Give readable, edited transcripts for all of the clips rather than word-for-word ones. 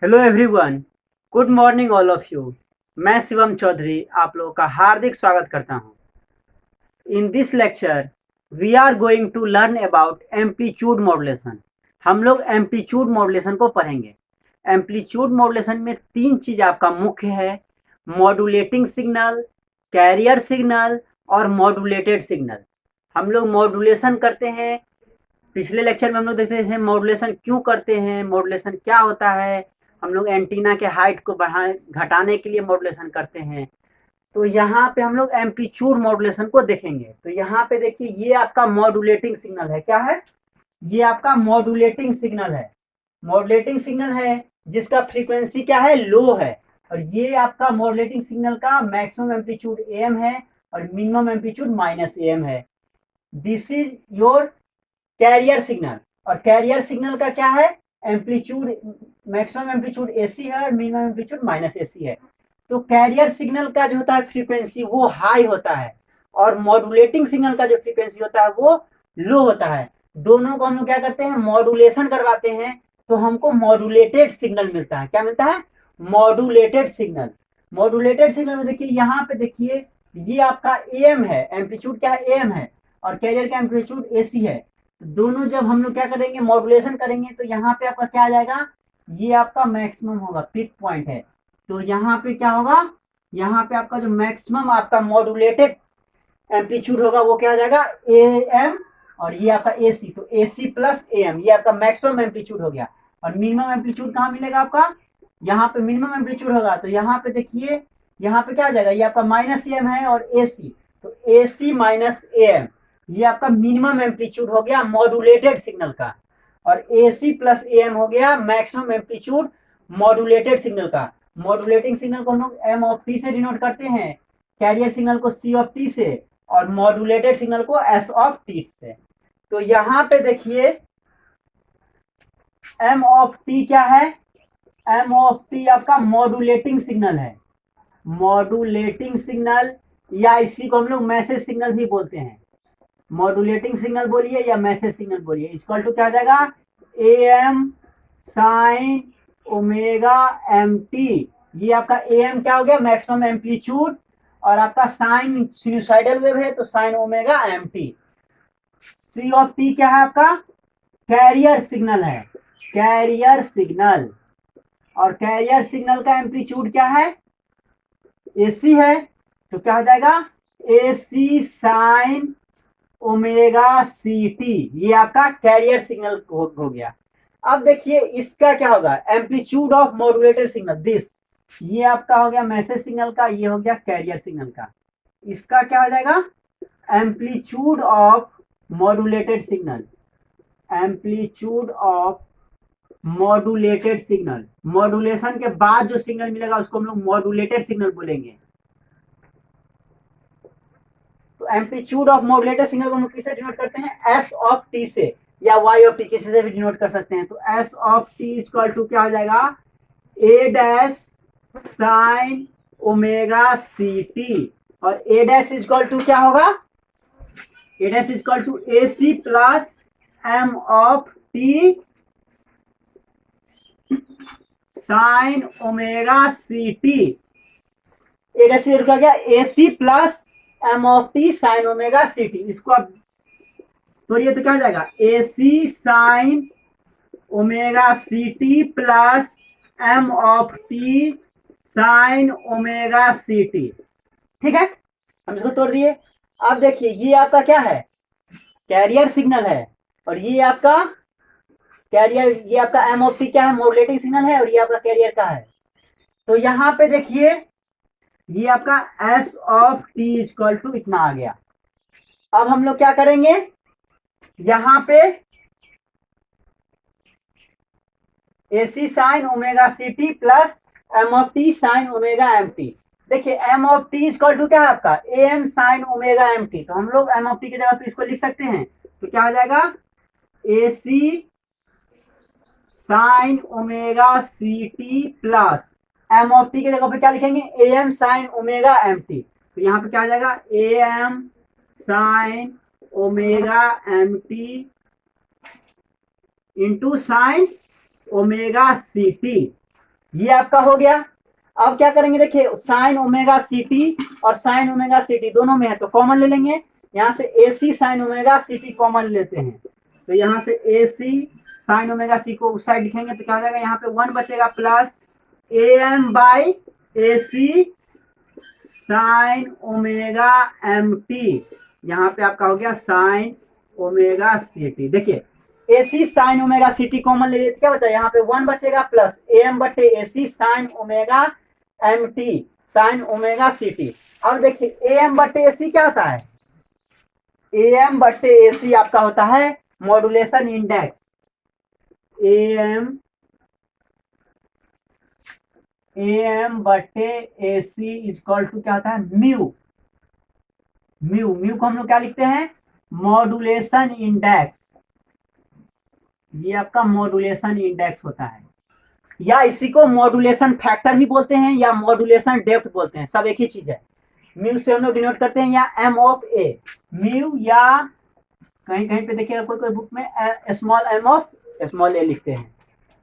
Hello everyone, good morning all of you. मैं शिवम चौधरी आप लोगों का हार्दिक स्वागत करता हूं। In this lecture we are going to learn about amplitude modulation. हम लोग एम्पलीट्यूड मॉड्यूलेशन को पढ़ेंगे। एम्पलीट्यूड मॉड्यूलेशन में तीन चीज़ आपका मुख्य है: मॉड्यूलेटिंग सिग्नल, कैरियर सिग्नल और मॉड्यूलेटेड सिग्नल। हम लोग मॉड्यूलेशन करते हैं। पिछले लेक्चर में हम लोग देखते थे मॉड्यूलेशन क्यों करते हैं, मॉड्यूलेशन क्या होता है। हम लोग एंटीना के हाइट को बढ़ाने घटाने के लिए मॉड्यूलेशन करते हैं। तो यहाँ पे हम लोग एम्पलीट्यूड मॉड्यूलेशन को देखेंगे। तो यहाँ पे देखिए, ये आपका मॉड्यूलेटिंग सिग्नल है। क्या है? ये आपका मॉड्यूलेटिंग सिग्नल है। मॉड्यूलेटिंग सिग्नल है जिसका फ्रीक्वेंसी क्या है? लो है। और ये आपका मॉड्यूलेटिंग सिग्नल का मैक्सिमम एम्पलीट्यूड एम है और मिनिमम एम्पलीट्यूड माइनस एम है। This is your career signal. और कैरियर सिग्नल का क्या है? एम्पलीट्यूड, मैक्सिमम एम्पलीट्यूड एसी है और मिनिमम एम्पलीट्यूड माइनस एसी है। तो कैरियर सिग्नल का जो होता है फ्रीक्वेंसी वो हाई होता है और मॉड्यूलेटिंग सिग्नल का जो फ्रीक्वेंसी होता है वो लो होता है। दोनों को हम लोग क्या करते हैं? मॉड्यूलेशन करवाते हैं, तो हमको मॉड्यूलेटेड सिग्नल मिलता है। क्या मिलता है? Modulated signal. मॉड्यूलेटेड सिग्नल में देखिए, यहाँ पे देखिए, ये आपका एम है, एम्पलीट्यूड क्या है? एम है। और कैरियर का एम्पलीट्यूड एसी है। दोनों जब हम लोग क्या करेंगे? मॉड्यूलेशन करेंगे, तो यहाँ पे आपका क्या आ जाएगा? ये आपका मैक्सिमम होगा, पीक पॉइंट है। तो यहाँ पे क्या होगा? यहाँ पे आपका जो मैक्सिमम आपका मॉड्यूलेटेड एम्पलीट्यूड होगा वो क्या आ जाएगा? A m. और ये आपका ए सी, तो ए सी प्लस ए एम, ये आपका मैक्सिमम एम्पलीट्यूड हो गया। और मिनिमम एम्पलीट्यूड कहाँ मिलेगा आपका? यहाँ पे मिनिमम एम्पलीट्यूड होगा। तो यहाँ पे देखिए, यहाँ पे क्या आ जाएगा? ये आपका माइनस एम है और ए सी, तो ए सी माइनस ए एम, ये आपका मिनिमम एम्पलीट्यूड हो गया मॉड्यूलेटेड सिग्नल का। और ए सी प्लस ए एम हो गया मैक्सिमम एम्पलीट्यूड मॉड्यूलेटेड सिग्नल का। मॉड्यूलेटिंग सिग्नल को हम लोग एम ऑफ टी से डिनोट करते हैं, कैरियर सिग्नल को सी ऑफ टी से, और मॉड्यूलेटेड सिग्नल को एस ऑफ टी से। तो यहाँ पे देखिए, एम ऑफ टी क्या है? एम ऑफ टी आपका मॉड्यूलेटिंग सिग्नल है। मॉड्यूलेटिंग सिग्नल, या इसी को हम लोग मैसेज सिग्नल भी बोलते हैं। मॉड्यूलेटिंग सिग्नल बोलिए या मैसेज सिग्नल बोलिए, इक्वल टू क्या आ जाएगा? A m sine omega m t. ये आपका ए एम क्या हो गया? Maximum amplitude. और आपका साइन सिनुसाइडल वेव है तो sine omega m t. C of t क्या है आपका? कैरियर सिग्नल है, कैरियर सिग्नल। और कैरियर सिग्नल का एम्पलीट्यूड क्या है? एसी है। तो क्या हो जाएगा? A C sine omega C t. ये आपका कैरियर सिग्नल हो गया। अब देखिए इसका क्या होगा? Amplitude of modulated signal, this, ये आपका हो गया मैसेज सिग्नल का, ये हो गया कैरियर सिग्नल का। इसका क्या हो जाएगा? Amplitude of modulated signal, amplitude of modulated signal. Modulation के बाद जो सिग्नल मिलेगा उसको हम लोग मॉड्यूलेटेड सिग्नल बोलेंगे। तो एम्पलीट्यूड ऑफ मॉड्यूलेटेड सिग्नल को हम लोग किससे डिनोट करते हैं? एस ऑफ टी से, या वाई ऑफ टी, किसी से भी डिनोट कर सकते हैं। तो S of T equal to क्या हो जाएगा? A dash sine omega C t. और ए डैश इक्वल टू क्या होगा? A dash equal to a c plus m of t sine omega C t. A dash क्या गया? A c plus m of t sine omega C t. इसको आप तोड़िए तो क्या हो जाएगा? A C sine omega C T plus m of t sine omega C t. ठीक है, हम इसको तोड़ दिए। अब देखिए, ये आपका क्या है? कैरियर सिग्नल है। और ये आपका कैरियर, ये आपका एम ऑफ टी क्या है? मॉड्यूलेटिंग सिग्नल है। और ये आपका कैरियर का है। तो यहां पे देखिए, ये आपका s of T equal to इतना आ गया। अब हम लोग क्या करेंगे? यहां पे a C sine omega C T plus m of t sine omega m t. देखिए, m of T equal to क्या है आपका? A m sine omega m t. तो हम लोग एम ऑफ टी की जगह पे इसको लिख सकते हैं। तो क्या हो जाएगा? A C sine omega C T plus m of t की जगह पे क्या लिखेंगे? A m sine omega m t. तो यहाँ पे क्या आ जाएगा? A m sine omega m t into sine omega C t. ये आपका हो गया। अब क्या करेंगे, देखिए साइन ओमेगा सी टी और साइन ओमेगा सी टी दोनों में है तो कॉमन ले लेंगे। यहाँ से a C sine omega C t common लेते हैं, तो यहाँ से ए सी साइन ओमेगा सी को उस साइड लिखेंगे तो क्या हो जाएगा, यहाँ पे 1 बचेगा plus a m by a C sine omega m t. यहाँ पे आपका हो गया साइन ओमेगा सी टी। देखिए a C sine omega C t common ले लिए, क्या बचा, यहाँ पे 1 बचेगा प्लस ए एम बटे ए सी sine omega m t sine omega सी टी। अब देखिए ए एम बटे ए सी क्या होता है, ए एम बटे ए सी आपका होता है मॉड्यूलेशन इंडेक्स। ए एम बटे ए सी इजक्वल टू क्या होता है, म्यू। म्यू को हम लोग क्या लिखते हैं, मॉड्यूलेशन इंडेक्स। ये आपका मॉड्यूलेशन इंडेक्स होता है, या इसी को मॉड्यूलेशन फैक्टर भी बोलते हैं या मॉड्यूलेशन डेप्थ बोलते हैं, सब एक ही चीज है। म्यू से हम लोग डिनोट करते हैं या एम ऑफ ए म्यू, या कहीं कहीं पे देखिएगा कोई कोई बुक में स्मॉल एम ऑफ स्मॉल ए लिखते हैं।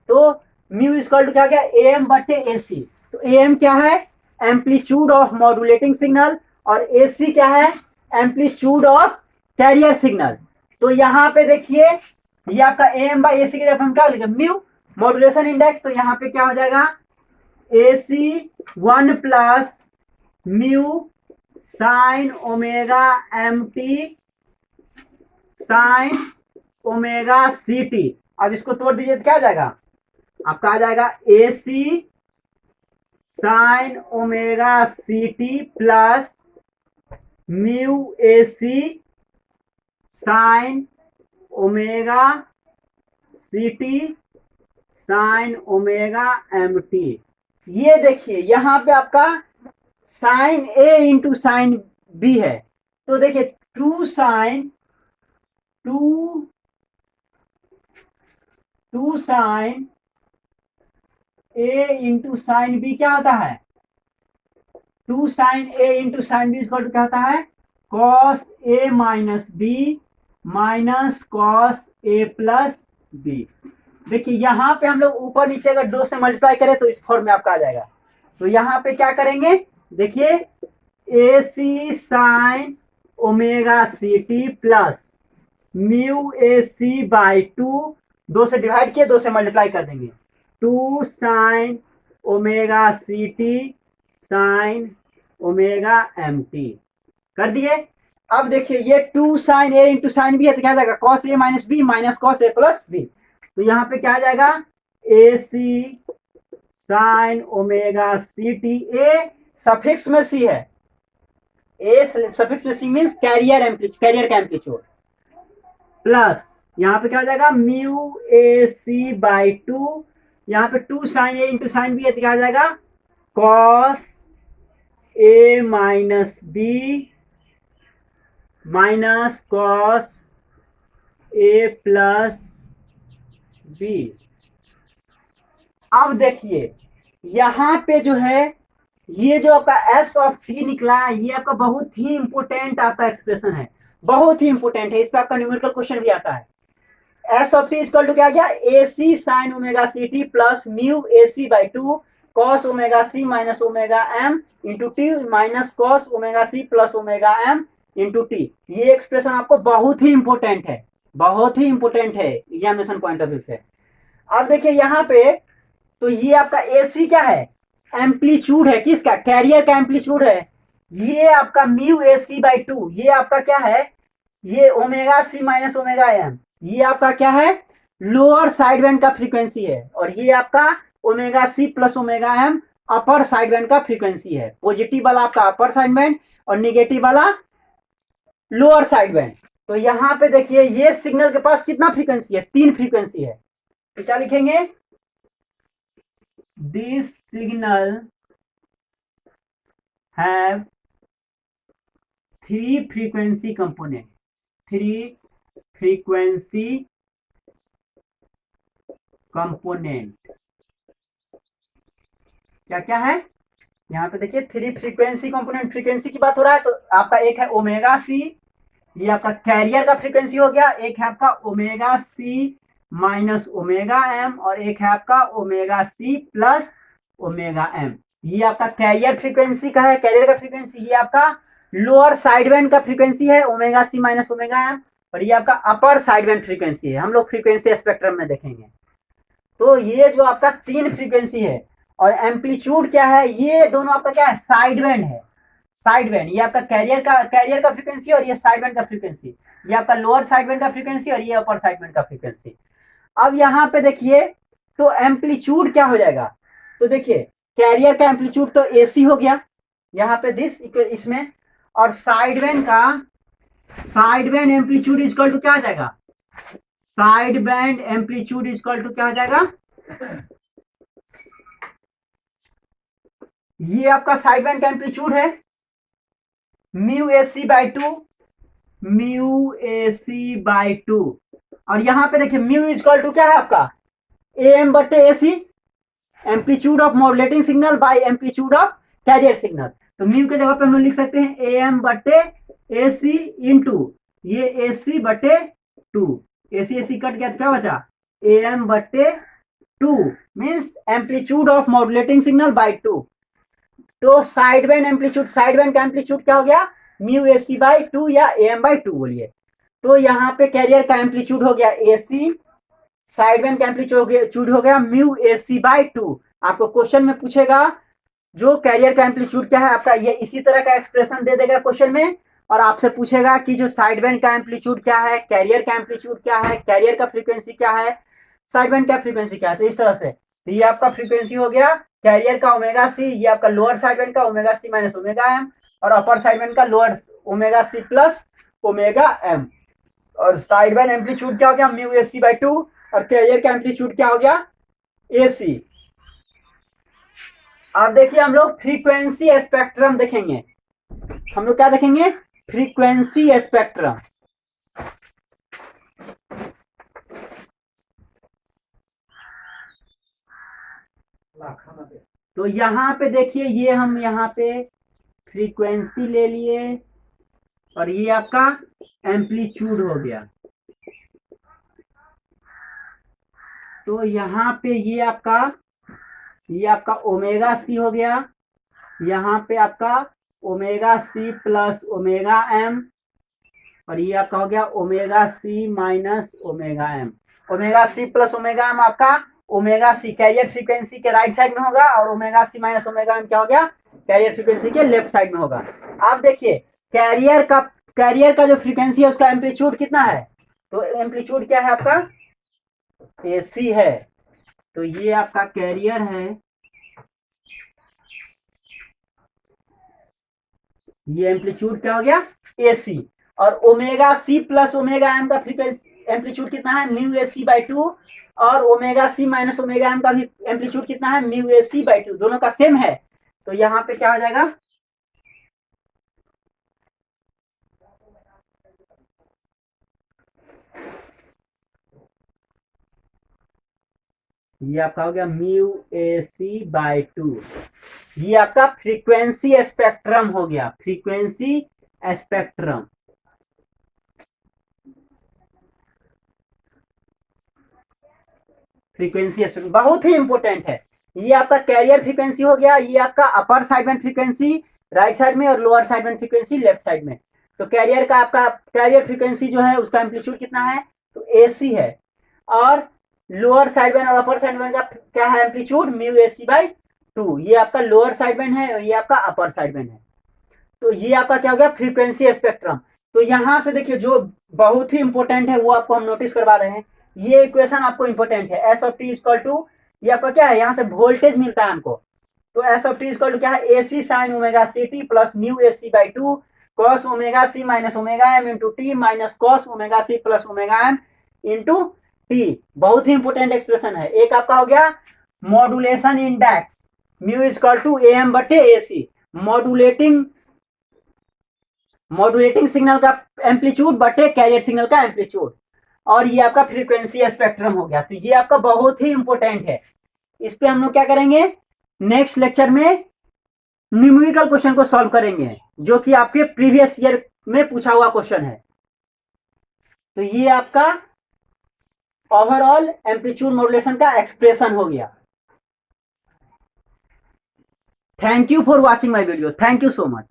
तो म्यू इक्वल टू क्या गया, ए एम बटे ए सी। तो ए एम क्या है, एम्पलीट्यूड ऑफ मॉड्यूलेटिंग सिग्नल, और ए सी क्या है, एम्पलीट्यूड ऑफ कैरियर सिग्नल। तो यहाँ पे देखिए ये आपका ए एम बाई ए सी की जगह हम क्या लिखेंगे, म्यू मॉड्यूलेशन इंडेक्स। तो यहाँ पे क्या हो जाएगा, a c 1 plus mu sine omega m t sine omega C t. अब इसको तोड़ दीजिए तो क्या आ जाएगा, आपका आ जाएगा a C sine omega C T plus mu A C sine omega C t sine omega m t. ये देखिए यहाँ पे आपका sine a into sine b है, तो देखिए two sine a into sine b क्या होता है, 2 sine a into sine b equal to क्या होता है, cos a minus b minus cos a plus b. देखिए यहाँ पे हम लोग ऊपर नीचे अगर 2 से मल्टीप्लाई करें तो इस फॉर्म में आपका आ जाएगा। तो यहाँ पे क्या करेंगे, देखिए a C sine omega C T plus mu A C by 2 से डिवाइड किए 2 से मल्टीप्लाई कर देंगे, 2 साइन ओमेगा सी t sine omega m t कर दिए। अब देखिए ये 2 sine a into sine b है तो क्या जाएगा, cos a minus b minus cos a plus b. तो यहाँ पे क्या आ जाएगा, a C sine omega C t, a suffix में सी है, ए सफिक्स में सी मीन्स कैरियर का एम्पलीट्यूड, प्लस यहाँ पे क्या हो जाएगा म्यू ए सी बाई 2, यहाँ पे 2 sine a into sine b है तो क्या आ जाएगा, cos a minus b minus cos a plus B. अब देखिए यहाँ पे जो है ये जो आपका एस ऑफ टी निकला है, ये आपका बहुत ही इंपोर्टेंट आपका एक्सप्रेशन है, बहुत ही इंपोर्टेंट है, इस पर आपका न्यूमेरिकल क्वेश्चन भी आता है। S of T equal to क्या गया, a C sine omega C T plus mu A C by 2 cos omega C minus omega M into T minus cos omega C plus omega M into t. ये expression आपको बहुत ही important है, बहुत ही important है examination point of view से। अब देखिए यहाँ पे तो ये आपका ए सी क्या है, एम्पलीट्यूड है, किसका, कैरियर का एम्पलीट्यूड है। ये आपका म्यू ए सी बाई 2 ये आपका क्या है, ये ओमेगा सी माइनस ओमेगा एम, ये आपका क्या है, लोअर साइड बैंड का फ्रीक्वेंसी है, और ये आपका ओमेगा सी plus omega m upper side band का फ्रीक्वेंसी है। पॉजिटिव वाला आपका अपर साइड बैंड और निगेटिव वाला लोअर साइड बैंड। तो यहाँ पे देखिए ये सिग्नल के पास कितना फ्रीक्वेंसी है, 3 फ्रीक्वेंसी है, तो क्या लिखेंगे, this signal have 3 frequency component, 3 frequency component. क्या क्या है, यहाँ पे देखिए 3 फ्रीक्वेंसी कंपोनेंट, फ्रीक्वेंसी की बात हो रहा है तो आपका एक है ओमेगा सी, ये आपका कैरियर का फ्रीक्वेंसी हो गया, एक है आपका ओमेगा सी माइनस ओमेगा एम, और एक है आपका ओमेगा सी प्लस ओमेगा एम। ये आपका कैरियर फ्रीक्वेंसी का है, कैरियर का फ्रीक्वेंसी। ये आपका लोअर साइड बैंड का फ्रीक्वेंसी है ओमेगा सी माइनस ओमेगा एम, और ये आपका अपर साइड बैंड फ्रीक्वेंसी है। हम लोग फ्रीक्वेंसी स्पेक्ट्रम में देखेंगे। तो ये जो आपका तीन फ्रीक्वेंसी है, और एम्पलीट्यूड क्या है, ये दोनों आपका क्या है, साइड बैंड है। साइड बैंड, ये आपका कैरियर का फ्रीक्वेंसी, और ये साइड बैंड का फ्रीक्वेंसी। ये आपका लोअर साइड बैंड का फ्रीक्वेंसी, और ये अपर साइड बैंड का फ्रीक्वेंसी। अब यहाँ पे देखिए, तो एम्पलीट्यूड क्या हो जाएगा, तो देखिए कैरियर का एम्पलीट्यूड तो एसी हो गया यहाँ पे दिस इसमें, और side band amplitude equal to क्या आ जाएगा, side band amplitude equal to क्या हो जाएगा, ये आपका साइड बैंड का एम्पलीट्यूड है mu a c by two, mu a c by two. और यहां पे देखिए म्यू इक्वल टू क्या है आपका, ए एम बटे ए c, amplitude of modulating signal by amplitude of carrier signal. तो म्यू के जगह पे हम लोग लिख सकते हैं ए एम बटे ए सी इंटू ये ए सी बटे टू, ए सी कट गया तो क्या बचा, ए एम बटे two, means amplitude of modulating signal by two. तो side band amplitude, side band का एम्पलीट्यूड क्या हो गया, mu A C by two या ए एम बाई टू बोलिए। तो यहाँ पे कैरियर का एम्पलीट्यूड हो गया ए सी, साइड बैंड का एम्पलीट्यूड हो गया mu A C by two. आपको क्वेश्चन में पूछेगा जो कैरियर का एम्पलीट्यूड क्या है आपका, ये इसी तरह का एक्सप्रेशन दे देगा क्वेश्चन में, और आपसे पूछेगा कि जो साइड बैंड का एम्पलीट्यूड क्या है, कैरियर का एम्पलीट्यूड क्या है, कैरियर का फ्रीक्वेंसी क्या है, साइड बैंड का फ्रीक्वेंसी क्या है। तो इस तरह से तो ये आपका फ्रीक्वेंसी हो गया कैरियर का ओमेगा सी, ये आपका लोअर साइड बैंड का ओमेगा सी माइनस ओमेगा एम, और अपर साइड बैंड का लोअर ओमेगा सी प्लस ओमेगा एम। और साइड बैंड एम्पलीट्यूड क्या हो गया, mu A C by two, और कैरियर का एम्पलीट्यूड क्या हो गया, ए सी। अब देखिए हम लोग फ्रीक्वेंसी स्पेक्ट्रम देखेंगे। हम लोग क्या देखेंगे, फ्रीक्वेंसी स्पेक्ट्रम। तो यहां पे देखिए, ये हम यहाँ पे फ्रीक्वेंसी ले लिए, और ये आपका एम्पलीट्यूड हो गया। तो यहाँ पे ये आपका ओमेगा सी हो गया, यहाँ पे आपका ओमेगा सी प्लस ओमेगा एम, और ये आपका हो गया ओमेगा सी माइनस ओमेगा एम। ओमेगा सी प्लस ओमेगा एम आपका ओमेगा सी कैरियर फ्रीक्वेंसी के राइट साइड में होगा, और ओमेगा सी माइनस ओमेगा एम क्या हो गया, कैरियर फ्रीक्वेंसी के लेफ्ट साइड में होगा। आप देखिए कैरियर का जो फ्रीक्वेंसी है उसका एम्पलीट्यूड कितना है, तो एम्पलीट्यूड क्या है आपका, एसी है। तो ये आपका कैरियर है, ये एम्पलीट्यूड क्या हो गया, एसी। और ओमेगा सी प्लस ओमेगा एम का फ्रीक्वेंसी एम्पलीट्यूड कितना है, mu A C by two, और ओमेगा सी माइनस ओमेगा एम का भी एम्पलीट्यूड कितना है, mu A C by two, दोनों का सेम है। तो यहाँ पे क्या हो जाएगा, ये आपका हो गया mu A C by two. ये आपका फ्रीक्वेंसी स्पेक्ट्रम हो गया, फ्रीक्वेंसी स्पेक्ट्रम। फ्रीक्वेंसी स्पेक्ट्रम बहुत ही इंपॉर्टेंट है। ये आपका कैरियर फ्रीक्वेंसी हो गया, ये आपका upper side band frequency right side में, और lower side band frequency left side में। तो कैरियर का आपका कैरियर फ्रीक्वेंसी जो है उसका एम्पलीट्यूड कितना है, तो एसी है, और लोअर साइड बैंड और अपर साइड बैंड का क्या है amplitude, mu a c by two. ये आपका लोअर साइड बैंड है, और ये आपका अपर साइड बैंड है। तो ये आपका क्या हो गया, फ्रीक्वेंसी स्पेक्ट्रम। तो यहां से देखिए जो बहुत ही इंपॉर्टेंट है वो आपको हम नोटिस करवा रहे हैं। ये इक्वेशन आपको इंपॉर्टेंट है, s of T equal to, ये आपका क्या है, यहाँ से वोल्टेज मिलता है हमको। तो S of T equal to क्या है, A C sine omega C T plus mu A C by two cos omega C minus omega M into T minus cos omega C plus omega M into T. बहुत ही important expression है। एक आपका हो गया modulation index, mu equal to A M बटे ए C, modulating signal का amplitude बटे कैरियर सिग्नल का एम्पलीट्यूड, और ये आपका फ्रीक्वेंसी स्पेक्ट्रम हो गया। तो ये आपका बहुत ही इंपॉर्टेंट है। इस पे हम लोग क्या करेंगे, नेक्स्ट लेक्चर में न्यूमेरिकल क्वेश्चन को सॉल्व करेंगे, जो कि आपके प्रीवियस ईयर में पूछा हुआ क्वेश्चन है। तो ये आपका ओवरऑल एम्पलीट्यूड मॉड्यूलेशन का एक्सप्रेशन हो गया। Thank you for watching my video. Thank you so much.